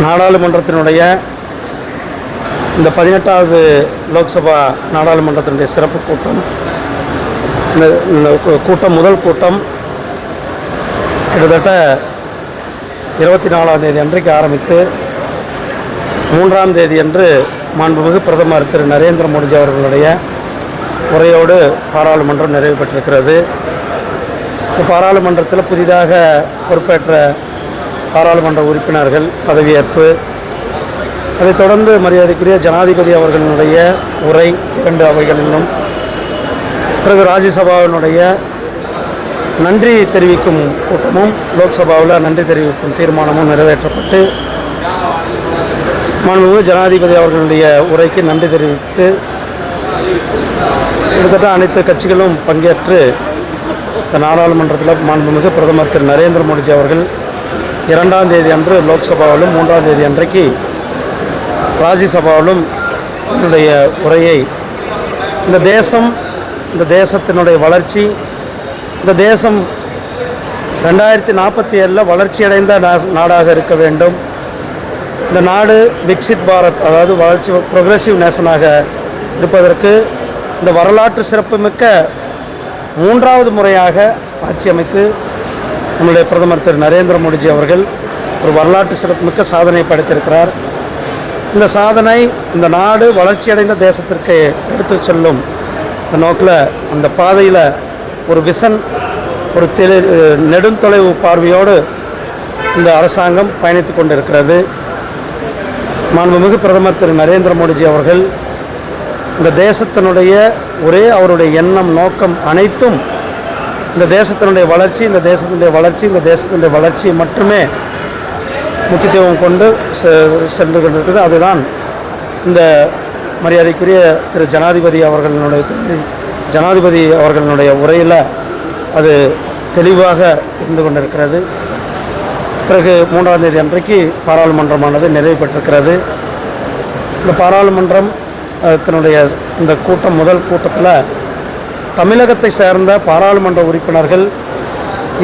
நாடாளுமன்றத்தினுடைய இந்த 18வது லோக்சபா நாடாளுமன்றத்தினுடைய சிறப்பு கூட்டம், இந்த கூட்டம் முதல் கூட்டம் கிட்டத்தட்ட 24ஆம் தேதி அன்றைக்கு ஆரம்பித்து 3ஆம் தேதி அன்று மாண்புமிகு பிரதமர் திரு நரேந்திர மோடிஜி அவர்களுடைய உரையோடு பாராளுமன்றம் நிறைவு பெற்றிருக்கிறது. பாராளுமன்றத்தில் புதிதாக பொறுப்பேற்ற பாராளுமன்ற உறுப்பினர்கள் பதவியேற்பு, அதைத் தொடர்ந்து மரியாதைக்குரிய ஜனாதிபதி அவர்களுடைய உரை 2 அவைகளிலும், பிறகு ராஜ்யசபாவினுடைய நன்றி தெரிவிக்கும் கூட்டமும் லோக்சபாவில் நன்றி தெரிவிக்கும் தீர்மானமும் நிறைவேற்றப்பட்டு மாண்புமிகு ஜனாதிபதி அவர்களுடைய உரைக்கு நன்றி தெரிவித்து கிட்டத்தட்ட அனைத்து கட்சிகளும் பங்கேற்று இந்த நாடாளுமன்றத்தில் மாண்புமிகு பிரதமர் திரு நரேந்திர மோடிஜி அவர்கள் 2ஆம் தேதி அன்று லோக்சபாவிலும் 3ஆம் தேதி அன்றைக்கு ராஜ்யசபாவிலும் என்னுடைய உரையை இந்த தேசத்தினுடைய வளர்ச்சி, இந்த தேசம் 2047 வளர்ச்சியடைந்த நாடாக இருக்க வேண்டும், இந்த நாடு விக்சித் பாரத், அதாவது வளர்ச்சி ப்ரொக்ரெசிவ் நேஷனாக இருப்பதற்கு இந்த வரலாற்று சிறப்புமிக்க 3வது முறையாக ஆட்சி அமைத்து நம்முடைய பிரதமர் திரு நரேந்திர மோடிஜி அவர்கள் ஒரு வரலாற்று சிறப்புமிக்க சாதனை படைத்திருக்கிறார். இந்த சாதனை இந்த நாடு வளர்ச்சியடைந்த தேசத்திற்கு எடுத்து செல்லும் இந்த நோக்கில், அந்த பாதையில் ஒரு விசன், ஒரு நெடுந்தொலைவு பார்வையோடு இந்த அரசாங்கம் பயணித்து கொண்டிருக்கிறது. மாண்புமிகு பிரதமர் திரு நரேந்திர மோடிஜி அவர்கள் இந்த தேசத்தினுடைய அவருடைய எண்ணம், நோக்கம் அனைத்தும் இந்த தேசத்தினுடைய வளர்ச்சி, இந்த தேசத்தினுடைய வளர்ச்சி மட்டுமே முக்கியத்துவம் கொண்டு சென்று கொண்டிருக்கிறது. அதுதான் இந்த மரியாதைக்குரிய திரு ஜனாதிபதி அவர்களுடைய உரையில் அது தெளிவாக இருந்து கொண்டிருக்கிறது. பிறகு 3ஆம் தேதி அன்றைக்கு பாராளுமன்றமானது நிறைவு பெற்றிருக்கிறது. இந்த பாராளுமன்றம் இந்த கூட்டம் முதல் கூட்டத்தில் தமிழகத்தை சேர்ந்த பாராளுமன்ற உறுப்பினர்கள்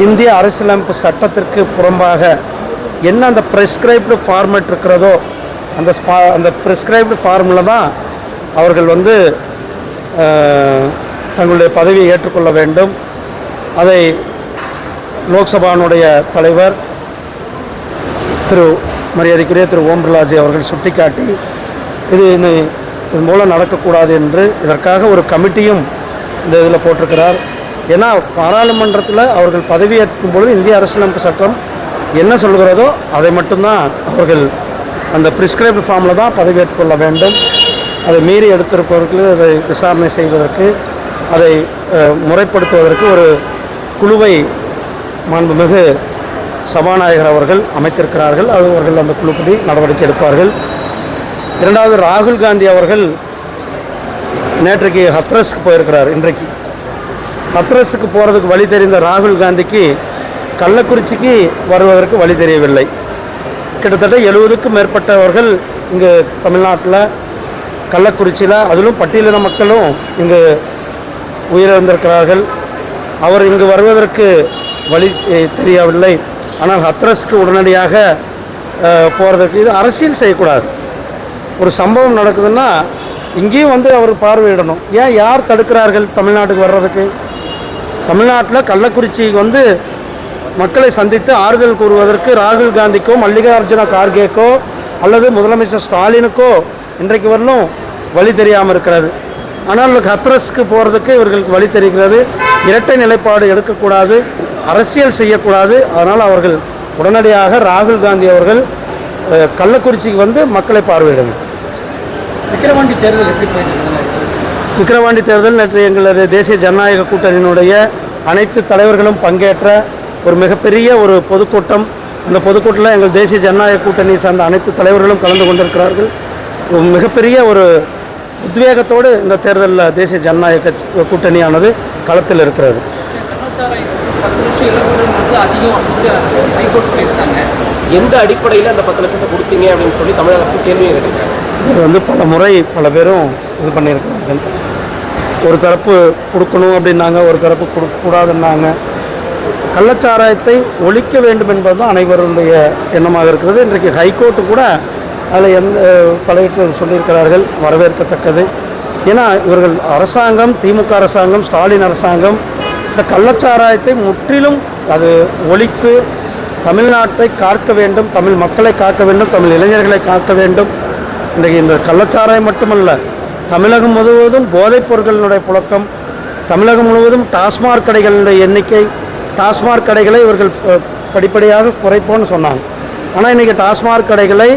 இந்திய அரசியலமைப்பு சட்டத்திற்கு புறம்பாக என்ன அந்த ப்ரெஸ்கிரைப்டு ஃபார்மேட் இருக்கிறதோ அந்த ப்ரெஸ்கிரைப்டு ஃபார்மில் தான் அவர்கள் தங்களுடைய பதவியை ஏற்றுக்கொள்ள வேண்டும். அதை லோக்சபானுடைய தலைவர் மரியாதைக்குரிய திரு ஓம் பிர்லாஜி அவர்கள் சுட்டிக்காட்டி இதன் மூலம் நடக்கக்கூடாது என்று இதற்காக ஒரு கமிட்டியும் இந்த இதில் போட்டிருக்கிறார். ஏன்னா பாராளுமன்றத்தில் அவர்கள் பதவியேற்கும் பொழுது இந்திய அரசியலமைப்பு சட்டம் என்ன சொல்கிறதோ அதை மட்டும்தான் அவர்கள் அந்த ப்ரிஸ்கிரைப்டு ஃபார்மில் தான் பதவியேற்றுக்கொள்ள வேண்டும். அதை மீறி எடுத்திருப்பவர்களுக்கு அதை விசாரணை செய்வதற்கு, அதை முறைப்படுத்துவதற்கு ஒரு குழுவை மாண்புமிகு சபாநாயகர் அவர்கள் அமைத்திருக்கிறார்கள். அவர்கள் அந்த குழுப்படி நடவடிக்கை எடுப்பார்கள். 2வது, ராகுல் காந்தி அவர்கள் நேற்றைக்கு ஹத்ரஸ்க்கு போயிருக்கிறார். இன்றைக்கு ஹத்ரஸுக்கு போகிறதுக்கு வழி தெரிந்த ராகுல் காந்திக்கு கள்ளக்குறிச்சிக்கு வருவதற்கு வழி தெரியவில்லை. கிட்டத்தட்ட 70க்கும் மேற்பட்டவர்கள் இங்கு தமிழ்நாட்டில் கள்ளக்குறிச்சியில், அதிலும் பட்டியலின மக்களும் இங்கு உயிரிழந்திருக்கிறார்கள். அவர் இங்கு வருவதற்கு வழி தெரியவில்லை. ஆனால் ஹத்ரஸ்க்கு உடனடியாக போகிறதுக்கு, இது அரசியல் செய்யக்கூடாது. ஒரு சம்பவம் நடக்குதுன்னா இங்கேயும் அவர் பார்வையிடணும். ஏன் யார் தடுக்கிறார்கள் தமிழ்நாட்டுக்கு வர்றதுக்கு? தமிழ்நாட்டில் கள்ளக்குறிச்சிக்கு மக்களை சந்தித்து ஆறுதல் கூறுவதற்கு ராகுல் காந்திக்கோ மல்லிகார்ஜுன கார்கேக்கோ அல்லது முதலமைச்சர் ஸ்டாலினுக்கோ இன்றைக்கு வரலும் வழி தெரியாமல் இருக்கிறது. ஆனால் ஹத்ரஸ்க்கு போகிறதுக்கு இவர்களுக்கு வழி தெரிகிறது. இரட்டை நிலைப்பாடு எடுக்கக்கூடாது, அரசியல் செய்யக்கூடாது. அதனால் அவர்கள் உடனடியாக ராகுல் காந்தி அவர்கள் கள்ளக்குறிச்சிக்கு மக்களை பார்வையிடணும். விக்கிரவாண்டி தேர்தல் எப்படி போயிட்டு? விக்கிரவாண்டி தேர்தல் நேற்று எங்களது தேசிய ஜனநாயக கூட்டணியினுடைய அனைத்து தலைவர்களும் பங்கேற்ற ஒரு மிகப்பெரிய ஒரு பொதுக்கூட்டம். அந்த பொதுக்கூட்டத்தில் எங்கள் தேசிய ஜனநாயக கூட்டணியை சார்ந்த அனைத்து தலைவர்களும் கலந்து கொண்டிருக்கிறார்கள். மிகப்பெரிய ஒரு உத்வேகத்தோடு இந்த தேர்தலில் தேசிய ஜனநாயக கூட்டணியானது களத்தில் இருக்கிறது. எந்த அடிப்படையில் அந்த 10 லட்சத்தை கொடுத்தீங்க அப்படின்னு சொல்லி தமிழக அரசு கேள்வியை கேட்டிருக்காங்க. இது பல முறை பல பேரும் இது பண்ணியிருக்கிறார்கள். ஒரு தரப்பு கொடுக்கணும் அப்படின்னாங்க, ஒரு தரப்பு கொடுக்கக்கூடாதுன்னாங்க. கள்ளச்சாராயத்தை ஒழிக்க வேண்டும் என்பது தான் அனைவருடைய எண்ணமாக இருக்கிறது. இன்றைக்கு ஹைகோர்ட்டு கூட அதில் தலையிட்டு சொல்லியிருக்கிறார்கள், வரவேற்கத்தக்கது. ஏன்னா இவர்கள் அரசாங்கம், திமுக அரசாங்கம், ஸ்டாலின் அரசாங்கம் இந்த கள்ளச்சாராயத்தை முற்றிலும் அது ஒழித்து தமிழ்நாட்டை காக்க வேண்டும், தமிழ் மக்களை காக்க வேண்டும், தமிழ் இளைஞர்களை காக்க வேண்டும். இன்றைக்கு இந்த கள்ளச்சாராயம் மட்டுமல்ல, தமிழகம் முழுவதும் போதைப் பொருட்களினுடைய புழக்கம், தமிழகம் முழுவதும் டாஸ்மாக் கடைகளுடைய எண்ணிக்கை, டாஸ்மாக் கடைகளை இவர்கள் படிப்படியாக குறைப்போன்னு சொன்னாங்க. ஆனால் இன்றைக்கி டாஸ்மாக் கடைகளை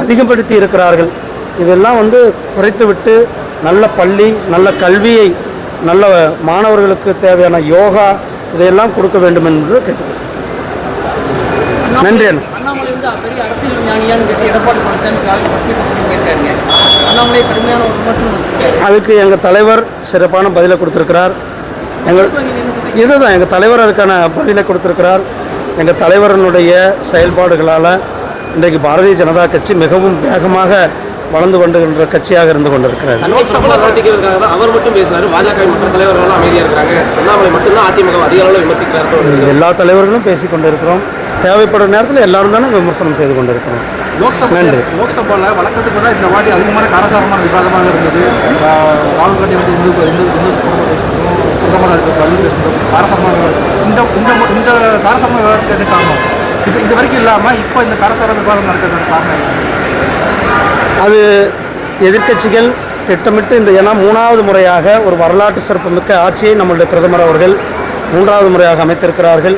அதிகப்படுத்தி இருக்கிறார்கள். இதெல்லாம் குறைத்துவிட்டு நல்ல பள்ளி, நல்ல கல்வியை, நல்ல மாணவர்களுக்கு தேவையான யோகா இதையெல்லாம் கொடுக்க வேண்டும் என்று கேட்டுக்கிறேன். நன்றி அண்ணா. அண்ணாமலை பெரிய அரசியல் ஞானியான்னு கேட்டு எடப்பாடி பழனிசாமி போயிருக்காருங்க. அண்ணாமலை கடுமையான ஒரு விமர்சனம் வச்சிருக்காரு. அதுக்கு எங்கள் தலைவர் சிறப்பான பதிலை கொடுத்துருக்கிறார். இதுதான் எங்கள் தலைவர் அதுக்கான பதிலை கொடுத்துருக்கிறார். எங்கள் தலைவரனுடைய செயல்பாடுகளால் இன்றைக்கு பாரதிய ஜனதா கட்சி மிகவும் வேகமாக வளர்ந்து கொண்டுகின்ற கட்சியாக இருந்து கொண்டிருக்கிறார். அவர் மட்டும் பேசுறாரு, பாஜக மற்ற தலைவர்களும் அமைதியாக இருக்கிறாங்க, அண்ணாமலை மட்டும்தான் அதிமுக அதிக அளவில் விமர்சிக்கிறார்கள். எல்லா தலைவர்களும் பேசிக் கொண்டிருக்கிறோம். தேவைப்படும் நேரத்தில் எல்லாரும் தானே விமர்சனம் செய்து கொண்டிருக்கிறோம். லோக்சபாவில் வழக்கத்துக்கு கூட இந்த வாட்டி அதிகமான காரசாரமான விவாதமாக இருந்தது. ராகுல் காந்தி பிரதமர் காரசாரமாக இந்த காரசாரமான விவாதத்துக்கு என்ன காரணம்? இது வரைக்கும் இல்லாமல் இப்போ இந்த காரசார விவாதம் நடக்கிறதுக்கு காரணம் அது எதிர்க்கட்சிகள் திட்டமிட்டு ஏன்னா 3வது முறையாக ஒரு வரலாற்று சிறப்புமிக்க ஆட்சியை நம்முடைய பிரதமர் அவர்கள் 3வது முறையாக அமைத்திருக்கிறார்கள்.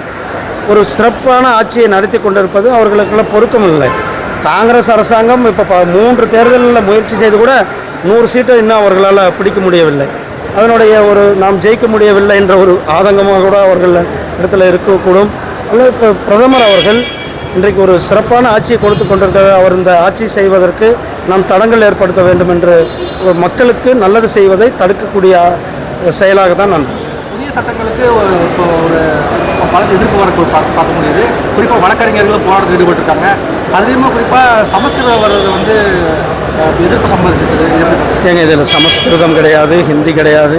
ஒரு சிறப்பான ஆட்சியை நடத்தி கொண்டிருப்பது அவர்களுக்குள்ள பொருத்தம் இல்லை. காங்கிரஸ் அரசாங்கம் இப்போ 3 தேர்தலில் முயற்சி செய்து கூட 100 சீட்டை இன்னும் அவர்களால் பிடிக்க முடியவில்லை. அதனுடைய நாம் ஜெயிக்க முடியவில்லை என்ற ஒரு ஆதங்கமாக கூட அவர்கள் இடத்துல இருக்கக்கூடும். அல்லது இப்போ பிரதமர் அவர்கள் இன்றைக்கு ஒரு சிறப்பான ஆட்சியை கொடுத்து கொண்டிருக்கிறார். அவர் இந்த ஆட்சி செய்வதற்கு நாம் தடங்கள் ஏற்படுத்த வேண்டும் என்று மக்களுக்கு நல்லது செய்வதை தடுக்கக்கூடிய செயலாக தான் நான் புதிய சட்டங்களுக்கு இப்போ ஒரு பல எதிர்ப்பு வரக்கு பார்க்க முடியுது. குறிப்பாக வழக்கறிஞர்கள் போராட்டத்தில் ஈடுபட்டிருக்காங்க. அதுலேயுமே குறிப்பாக சமஸ்கிருதம் வர்றது எதிர்ப்பு சம்பாதிச்சிருக்குது. ஏங்க இதில் சமஸ்கிருதம் கிடையாது, ஹிந்தி கிடையாது.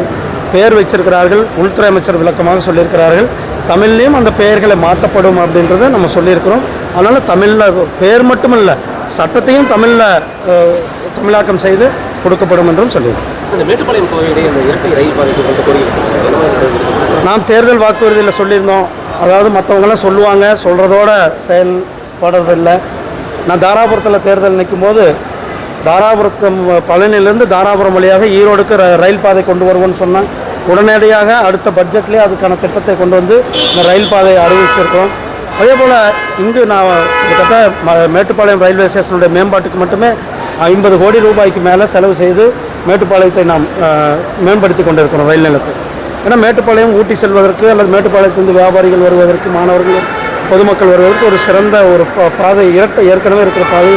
பெயர் வச்சிருக்கிறார்கள். உள்துறை அமைச்சர் விளக்கமாக சொல்லியிருக்கிறார்கள். தமிழ்லேயும் அந்த பெயர்களை மாற்றப்படும் அப்படின்றத நம்ம சொல்லியிருக்கிறோம். அதனால் தமிழில் பெயர் மட்டுமல்ல, சட்டத்தையும் தமிழாக்கம் செய்து கொடுக்கப்படும் என்றும் சொல்லியிருக்கோம். நாம் தேர்தல் வாக்குறுதியில் சொல்லியிருந்தோம். அதாவது மற்றவங்களாம் சொல்லுவாங்க, சொல்கிறதோட செயல்படுறதில்லை. நான் தாராபுரத்தில் தேர்தல் நிற்கும் போது பழனியிலேருந்து தாராபுரம் வழியாக ஈரோடுக்கு ரயில் பாதை கொண்டு வருவோன்னு சொன்னேன். உடனடியாக அடுத்த பட்ஜெட்லேயே அதுக்கான திட்டத்தை கொண்டு வந்து இந்த ரயில் பாதையை அறிவிச்சிருக்கிறோம். அதே போல் இங்கு நான் கிட்டத்தட்ட மேட்டுப்பாளையம் ரயில்வே ஸ்டேஷனுடைய மேம்பாட்டுக்கு மட்டுமே 50 கோடி ரூபாய்க்கு மேலே செலவு செய்து மேட்டுப்பாளையத்தை நாம் மேம்படுத்தி கொண்டிருக்கிறோம் ரயில் நிலையத்தை. ஏன்னா மேட்டுப்பாளையம் ஊட்டி செல்வதற்கு அல்லது மேட்டுப்பாளையத்திலிருந்து வியாபாரிகள் வருவதற்கு, மாணவர்கள், பொதுமக்கள் வருவதற்கு ஒரு சிறந்த ஒரு பாதை, ஏற்கனவே இருக்கிற பாதை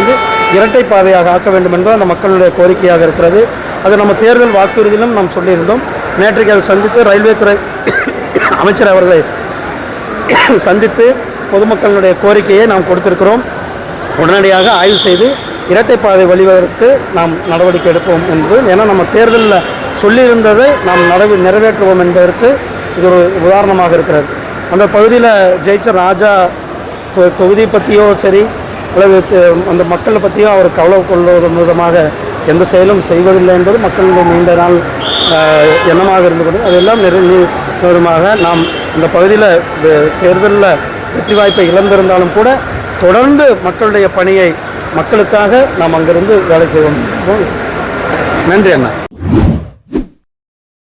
இரட்டை பாதையாக ஆக்க வேண்டும் என்பது அந்த மக்களுடைய கோரிக்கையாக இருக்கிறது. அது நம்ம தேர்தல் வாக்குறுதியிலும் நாம் சொல்லியிருந்தோம். நேற்றைக்கு அதை சந்தித்து ரயில்வே துறை அமைச்சர் அவர்களை சந்தித்து பொதுமக்களுடைய கோரிக்கையை நாம் கொடுத்திருக்கிறோம். உடனடியாக ஆய்வு செய்து இரட்டை பாதை வழிவதற்கு நாம் நடவடிக்கை எடுப்போம் என்று, ஏன்னா நம்ம தேர்தலில் சொல்லியிருந்ததை நாம் நிறைவேற்றுவோம் என்பதற்கு இது ஒரு உதாரணமாக இருக்கிறது. அந்த பகுதியில் ஜெயிச்ச ராஜா தொகுதியை பற்றியோ சரி அல்லது அந்த மக்களை பற்றியோ அவர் கவலை கொள்வதன் விதமாக எந்த செயலும் செய்வதில்லை என்பது மக்களுடைய நீண்ட நாள் எண்ணமாக இருந்து கொண்டு அதெல்லாம் நிறைவேறுமாக நாம் இந்த பகுதியில் தேர்தலில் வெற்றி வாய்ப்பை இழந்திருந்தாலும் கூட தொடர்ந்து மக்களுடைய பணியை மக்களுக்காக நாம் அங்கிருந்து வேலை செய்வோம். நன்றி அண்ணா.